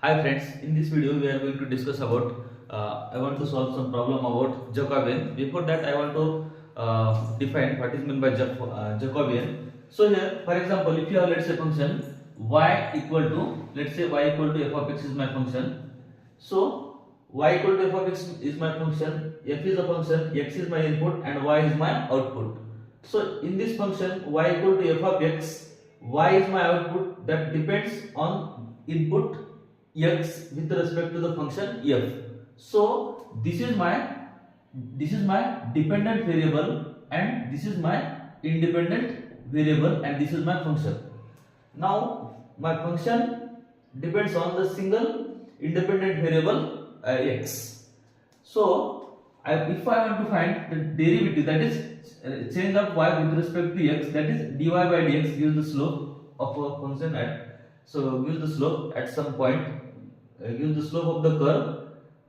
Hi friends, in this video we are going to discuss about I want to solve some problem about Jacobin. Before that I want to define what is meant by Jacobin. So here for example if you have let's say function y equal to let's say y equal to f of x is my function. So y equal to f of x is my function, f is a function, x is my input and y is my output. So in this function y equal to f of x, y is my output that depends on input x with respect to the function f. So this is my dependent variable and this is my independent variable and this is my function. Now my function depends on the single independent variable x. So if I want to find the derivative, that is change of y with respect to x, that is dy by dx gives the slope of a function gives the slope at some point, gives the slope of the curve,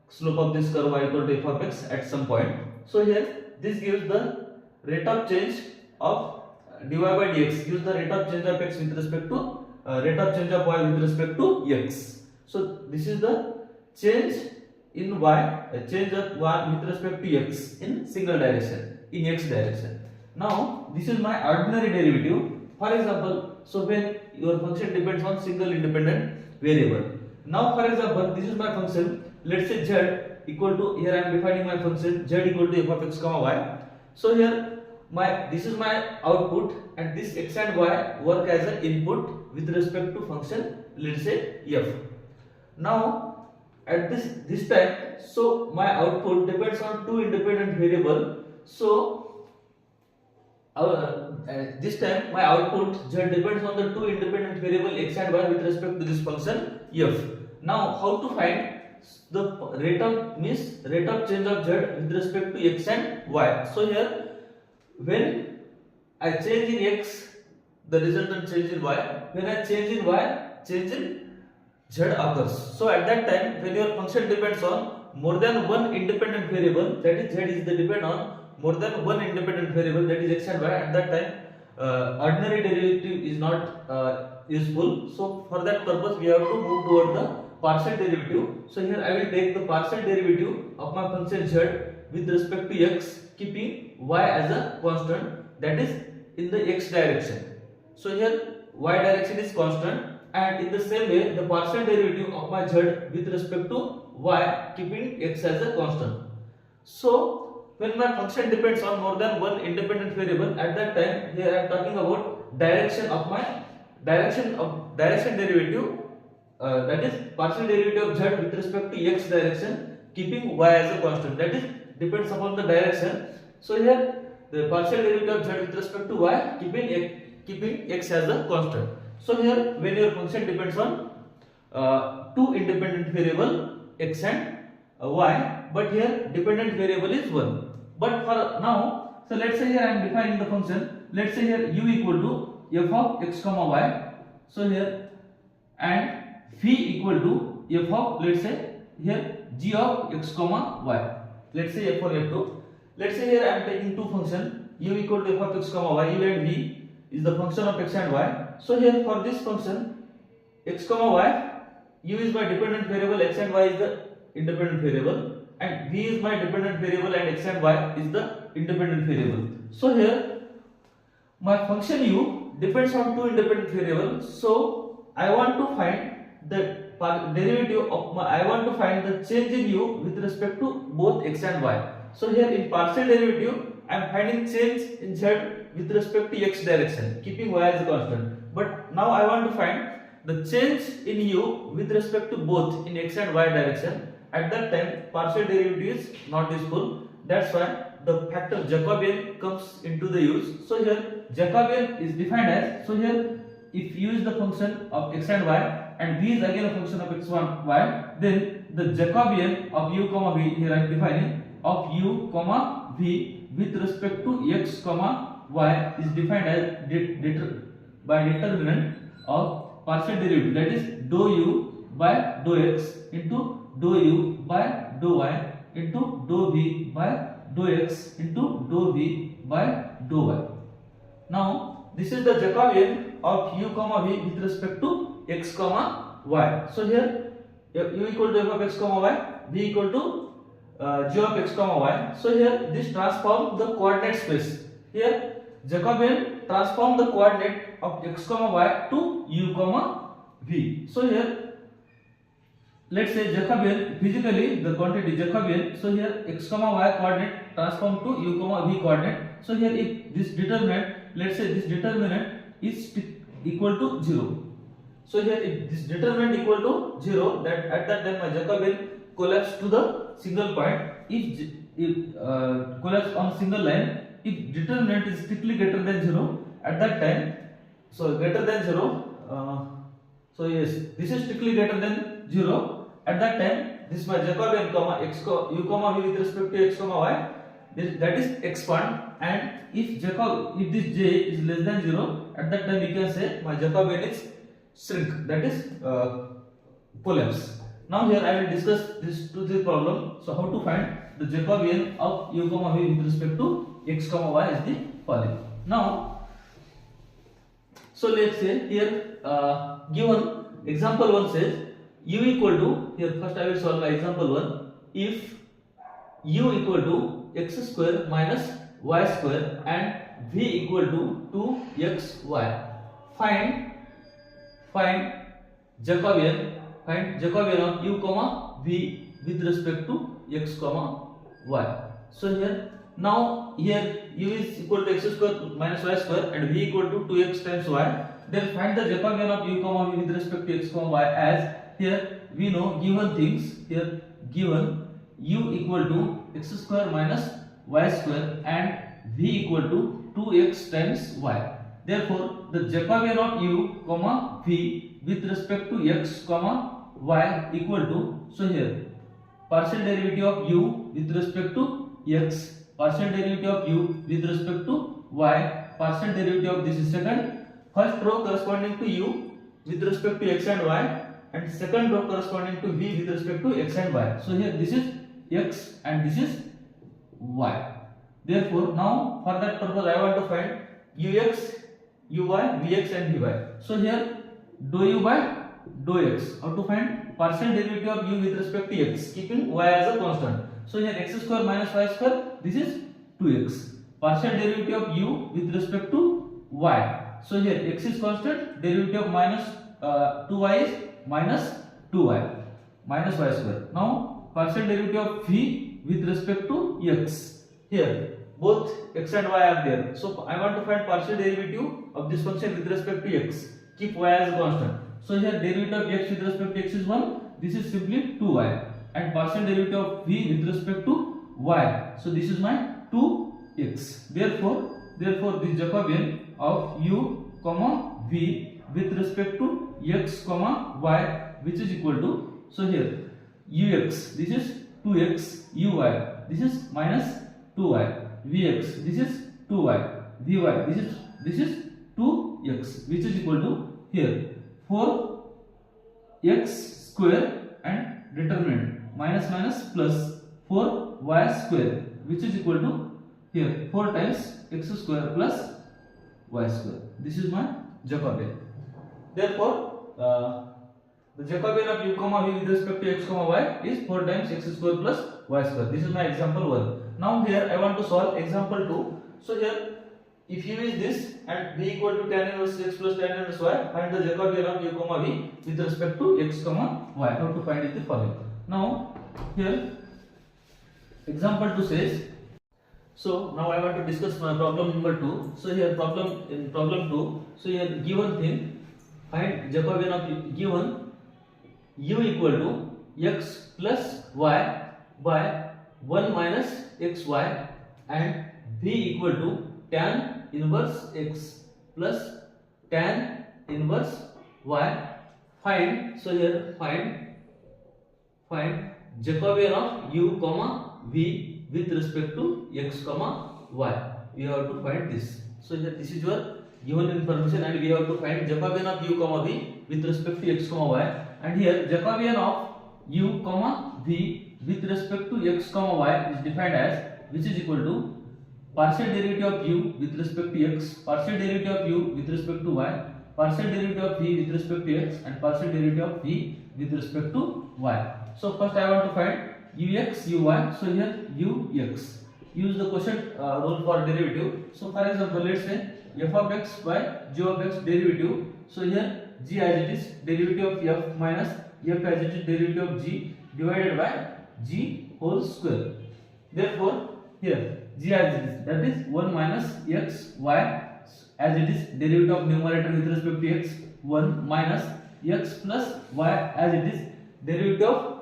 slope of this curve y equal to f of x at some point. So here this gives the rate of change of dy by dx, gives the rate of change of x with respect to rate of change of y with respect to x. So this is the change in y, change of y with respect to x in single direction, in x direction. Now this is my ordinary derivative. For example, so when your function depends on single independent variable. Now for example, this is my function, let's say z equal to, here I am defining my function z equal to f of x comma y. So here this is my output and this x and y work as an input with respect to function, let's say f. Now at this time, so my output depends on two independent variable. So this time my output z depends on the two independent variable x and y with respect to this function f. Now how to find the rate of change of z with respect to x and y? So here when I change in x, the resultant change in y. When I change in y, change in z occurs. So at that time when your function depends on more than one independent variable, that is z is the depend on more than one independent variable, that is x and y, at that time ordinary derivative is not useful. So for that purpose we have to move toward the partial derivative. So here I will take the partial derivative of my function z with respect to x, keeping y as a constant, that is in the x direction. So here y direction is constant, and in the same way the partial derivative of my z with respect to y, keeping x as a constant. So when my function depends on more than one independent variable, at that time here I am talking about direction of my direction derivative, that is partial derivative of z with respect to x direction, keeping y as a constant, that is depends upon the direction. So here the partial derivative of z with respect to y, keeping x as a constant. So here when your function depends on two independent variable x and y, but here dependent variable is one. But for now, so let's say here I am defining the function, let's say here u equal to f of x comma y. So here and v equal to f of, let's say here g of x comma y, let's say f for f2. Let's say here I am taking two functions, u equal to f of x comma y, u and v is the function of x and y. So here for this function x comma y, u is my dependent variable, x and y is the independent variable, and v is my dependent variable and x and y is the independent variable. So here my function u depends on two independent variables. So I want to find the derivative of I want to find the change in u with respect to both x and y. So here in partial derivative I am finding change in z with respect to x direction, keeping y as a constant. But now I want to find the change in u with respect to both in x and y direction. At that time partial derivative is not useful. That's why the factor Jacobin comes into the use. So here Jacobin is defined as, so here if u is the function of x and y and v is again a function of x1 y, then the Jacobin of u comma v, here I am defining, of u comma v with respect to x comma y is defined as by determinant of partial derivative, that is dou u by dou x into dou u by dou y into dou v by dou x into dou v by dou y. Now this is the Jacobin of u comma v with respect to x comma y. So here u equal to f of x comma y, v equal to g of x comma y. So here this transform the coordinate space. Here Jacobian transform the coordinate of x comma y to u comma v. So here let's say Jacobian, physically the quantity Jacobian. So here x comma y coordinate transform to u comma v coordinate. So here if this determinant, let's say this determinant is equal to 0. So here if this determinant equal to 0, that at that time my Jacobian collapse to the single point. If collapse on single line, if determinant is strictly greater than 0, at that time, so greater than 0, so yes, this is strictly greater than 0. At that time, this my Jacobian comma x u comma v with respect to x comma y, that is expand, and if this j is less than 0, at that time you can say my Jacobian is shrink, that is collapse. Now here I will discuss this problem. So how to find the Jacobian of u comma v with respect to x comma y is the following. Now so let's say here given example 1 says u equal to, here first I will solve my example 1. If u equal to x square minus y square and v equal to 2xy, find Jacobian of u comma v with respect to x comma y. So here now here u is equal to x square minus y square and v equal to 2x times y. Then find the Jacobian of u comma v with respect to x comma y, as here we know given things. Here given u equal to x square minus y square and v equal to 2x times y. Therefore the Jacobian of u comma v with respect to x comma y equal to, so here partial derivative of u with respect to x, partial derivative of u with respect to y, partial derivative of this is second, first row corresponding to u with respect to x and y, and second row corresponding to v with respect to x and y. So here this is x and this is y. Therefore now for that purpose I want to find ux, uy, vx and vy. So here dou u by dou x. How to find partial derivative of u with respect to x, keeping y as a constant. So here x square minus y square, this is 2x. Partial derivative of u with respect to y. So here x is constant, derivative of minus 2y is minus 2y minus y square. Now partial derivative of v with respect to x. Here both x and y are there. So I want to find partial derivative of this function with respect to x. Keep y as a constant. So here derivative of x with respect to x is 1. This is simply 2y. And partial derivative of v with respect to y. So this is my 2x. Therefore this Jacobian of u comma v with respect to x comma y, which is equal to, so here ux, this is 2x, uy, this is minus 2y, vx, this is 2y, vy, this is 2x, which is equal to here 4x square and determinant minus plus 4y square, which is equal to here 4 times x square plus y square. This is my Jacobian. Therefore the Jacobian of u comma v with respect to x comma y is 4 times x square plus y square. This is my example 1. Now here I want to solve example 2. So here if u is this and v equal to tan inverse x plus tan inverse y, find the Jacobian of u comma v with respect to x comma y. How to find it the following. Now here example 2 says, so now I want to discuss my problem number 2. So here in problem 2, so here given thing, find Jacobian of given u equal to x plus y by 1 minus xy and v equal to tan inverse x plus tan inverse y. Find, so here find Jacobian of u comma v with respect to x comma y. We have to find this. So here this is your given information and we have to find Jacobian of u comma v with respect to x comma y. And here Jacobian of u comma v with respect to x comma y is defined as, which is equal to partial derivative of u with respect to x, partial derivative of u with respect to y, partial derivative of v with respect to x, and partial derivative of v with respect to y. So first I want to find ux, uy. So here ux. Use the quotient rule for derivative. So for example, let's say f of x by g of x derivative. So here g as it is derivative of f minus f as it is derivative of g divided by g whole square. Therefore here g as it is, that is 1 minus x y as it is derivative of numerator with respect to x, 1 minus x plus y as it is derivative of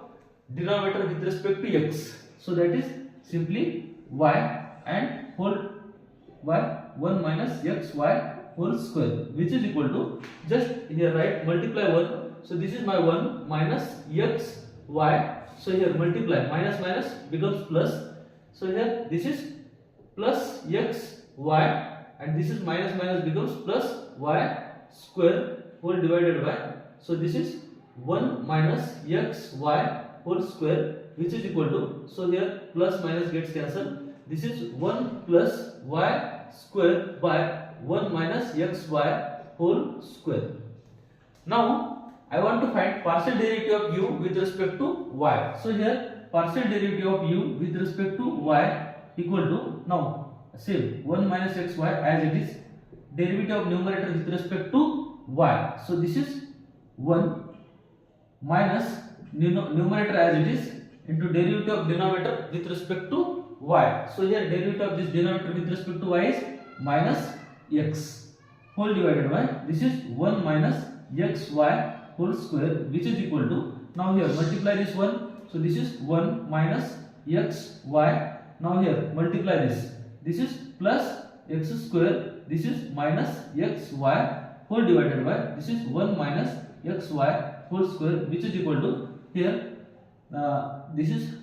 denominator with respect to x. So that is simply y and whole y 1 minus x y whole square, which is equal to, just here write multiply 1. So this is my 1 minus x y. So here multiply, minus minus becomes plus. So here this is plus x y and this is minus minus becomes plus y square whole divided by. So this is 1 minus x y whole square, which is equal to, so here plus minus gets cancelled. This is 1 plus y square by 1 minus x y whole square. Now I want to find partial derivative of u with respect to y. So here partial derivative of u with respect to y equal to, now same 1 minus xy as it is derivative of numerator with respect to y. So this is 1 minus numerator as it is into derivative of denominator with respect to y. So here derivative of this denominator with respect to y is minus x whole divided by, this is 1 minus xy whole square, which is equal to, now here multiply this 1. So this is 1 minus xy. Now here multiply this is plus x square, this is minus xy whole divided by, this is 1 minus xy whole square, which is equal to, here this is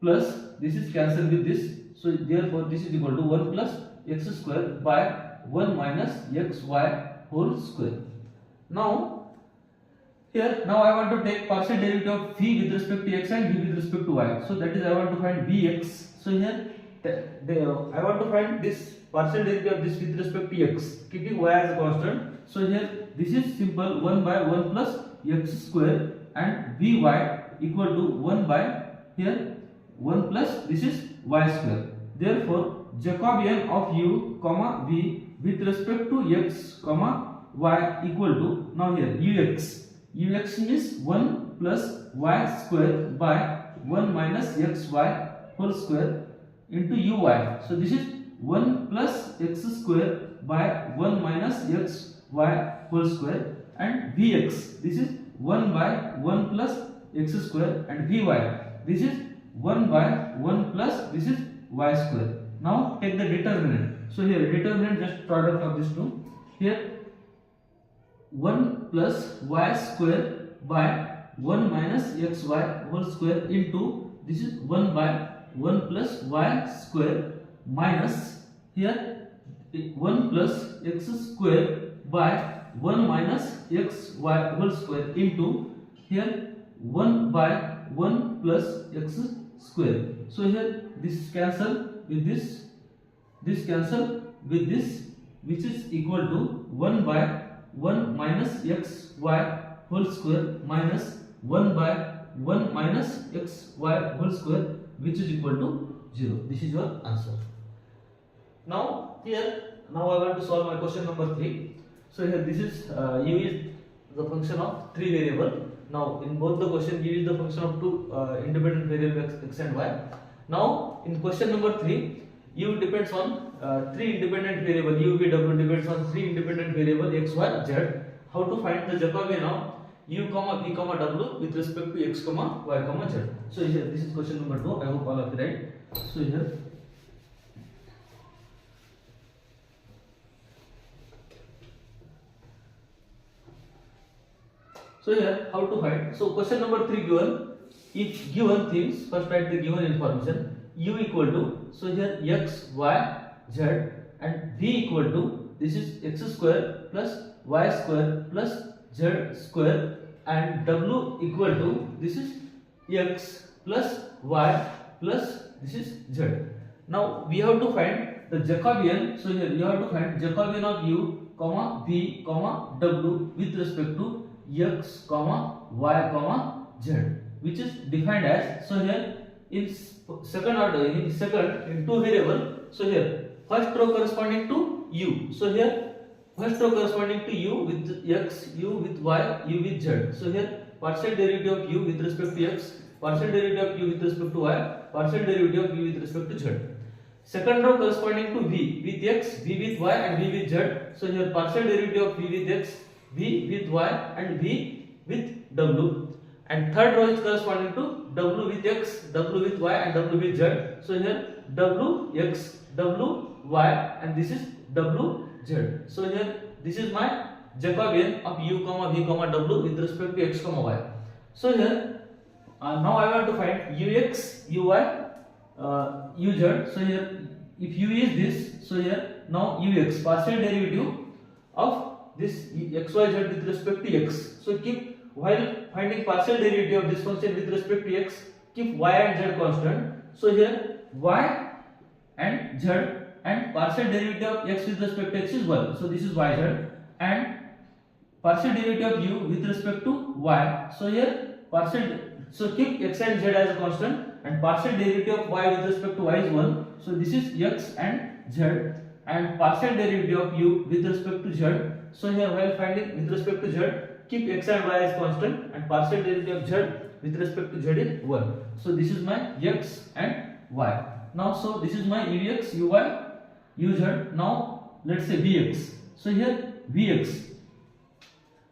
plus, this is cancelled with this. So therefore this is equal to 1 plus x square by 1 minus xy whole square. Now here, now I want to take partial derivative of v with respect to x and v with respect to y. So that is I want to find vx. So here I want to find this partial derivative of this with respect to x, keeping y as a constant. So here this is simple 1 by 1 plus x square and vy equal to 1 by, here 1 plus this is y square. Therefore Jacobian of u comma v with respect to x comma y equal to, now here ux means 1 plus y square by 1 minus xy whole square into uy. So this is 1 plus x square by 1 minus xy whole square, and vx, this is 1 by 1 plus x square, and vy, this is 1 by 1 plus this is y square. Now take the determinant. So here determinant, just product of these two. Here 1 plus y square by 1 minus xy whole square into, this is 1 by 1 plus y square minus, here 1 plus x square by 1 minus xy whole square into, here 1 by 1 plus x square. So here this cancel with this cancel with this, which is equal to 1 by 1 minus xy whole square minus 1 by 1 minus xy whole square, which is equal to 0. This is your answer. Now here, now I want to solve my question number 3. So here this is u is the function of 3 variable. Now in both the question u is the function of 2 independent variables x and y. Now in question number 3, u depends on 3 independent variable, u, v, w depends on 3 independent variable x, y, z. How to find the Jacobian of u, v, w with respect to x, y, z. So here this is question number 2. I hope all of you right. So here how to find. So question number 3 given, if given things, first write the given information. U equal to, so here x, y, z, and v equal to, this is x square plus y square plus z square, and w equal to, this is x plus y plus this is z. Now we have to find the Jacobian. So here you have to find Jacobian of u, v, w with respect to x comma y comma z, which is defined as, so here in second order, in two variable. So here first row corresponding to u. So here first row corresponding to u with x, u with y, u with z. So here partial derivative of u with respect to x, partial derivative of u with respect to y, partial derivative of u with respect to z. Second row corresponding to v with x, v with y, and v with z. So here partial derivative of v with x, v with y, and v with w. And third row is corresponding to w with x, w with y, and w with z. So here w x, w y, and this is w z. So here this is my Jacobin of u comma v comma w with respect to x comma y. So here now I want to find ux, uy, uz. So here if u is this, so here now ux partial derivative of this xyz with respect to x. So keep, while finding partial derivative of this function with respect to x, keep y and z constant. So here y and z, and partial derivative of x with respect to x is 1. So this is yz, and partial derivative of u with respect to y. So here so keep x and z as a constant, and partial derivative of y with respect to y is 1. So this is x and z, and partial derivative of u with respect to z. So here while finding with respect to z, keep x and y as constant, and partial derivative of z with respect to z is 1. So this is my x and y. Now so this is my ux, uy, uz. Now let's say vx. So here vx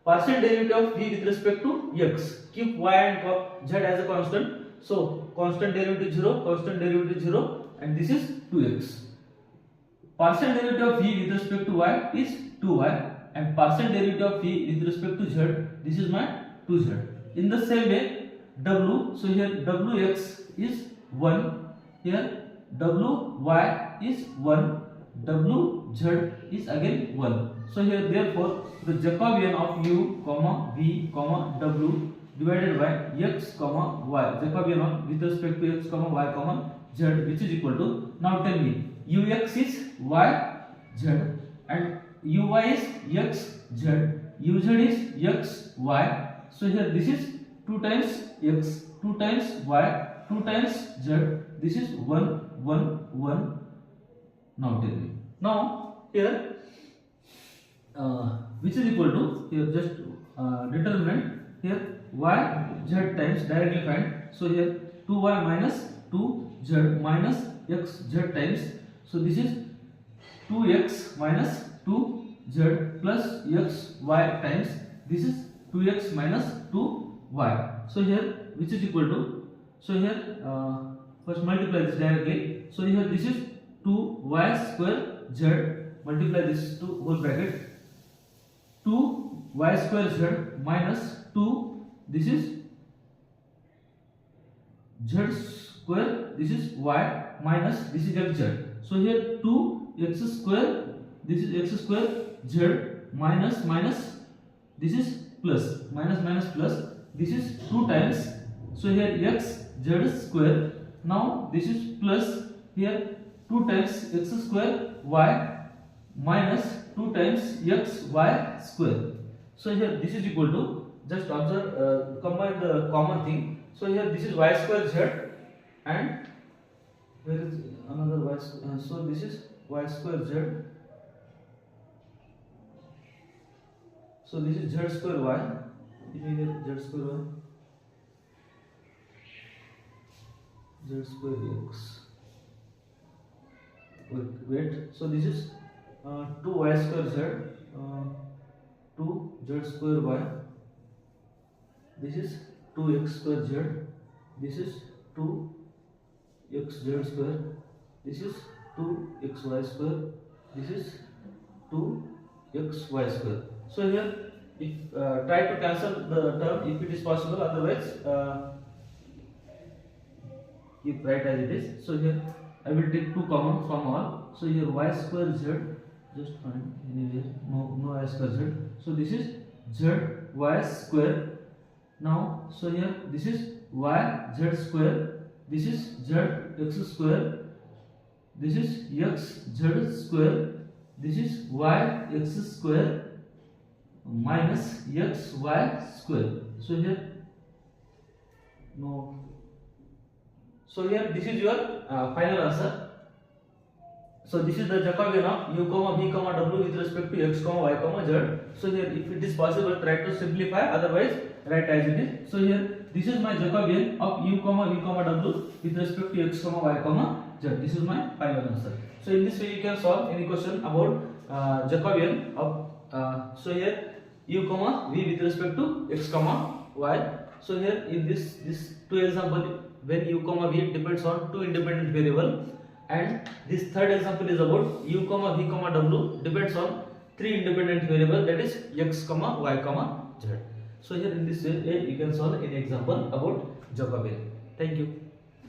partial derivative of v with respect to x, keep y and z as a constant. So constant derivative 0, constant derivative 0, and this is 2x. Partial derivative of v with respect to y is 2y, and partial derivative of v with respect to z, this is my 2z. In the same way w, so here wx is 1, here wy is 1, wz is again 1. So here therefore the Jacobin of u comma v comma w divided by x comma y, Jacobin of with respect to x comma y comma z, which is equal to, now tell me, ux is y z, and uy is x z, uz is x y. So here this is 2 times x, 2 times y, 2 times z, this is 1 1 1. Now tell me, now here which is equal to, here just determinant, here y z times directly find. So here 2y minus 2z minus x z times. So this is 2x minus 2z plus x y times, this is 2x minus 2y. So here which is equal to, so here first multiply this directly. So here this is 2y square z, multiply this to whole bracket, 2y square z minus 2, this is z square, this is y, minus this is xz. So here 2x square, this is x square z, minus minus, this is plus, minus minus plus, this is 2 times. So here x z square, now this is plus, here 2 times x square y minus 2 times x y square. So here this is equal to, just observe, combine the common thing. So here this is y square z, and where is another y square, so this is y square z, so this is z square y, z square y, z square x, wait, so this is 2y square z, 2z square y, this is 2x square z, this is 2xz square, this is 2xy square, this is 2xy square. So here if try to cancel the term if it is possible, otherwise keep right as it is. So here I will take 2 common from all. So here y square z, just find anywhere, no y square z. So this is z y square. Now so here this is y z square, this is z x square, this is x z square, this is y x square, minus xy square. So here no. So here this is your final answer. So this is the Jacobin of u comma v comma w with respect to x comma y comma z. So here if it is possible try to simplify, otherwise write as it is. So here this is my Jacobin of u comma v comma w with respect to x comma y comma z. This is my final answer. So in this way you can solve any question about Jacobin of so here u comma v with respect to x comma y. So here in this two example, when u comma v depends on two independent variable, and this third example is about u comma v comma w depends on three independent variable, that is x comma y comma z. So here in this way you can solve any example about Jacobin. Thank you.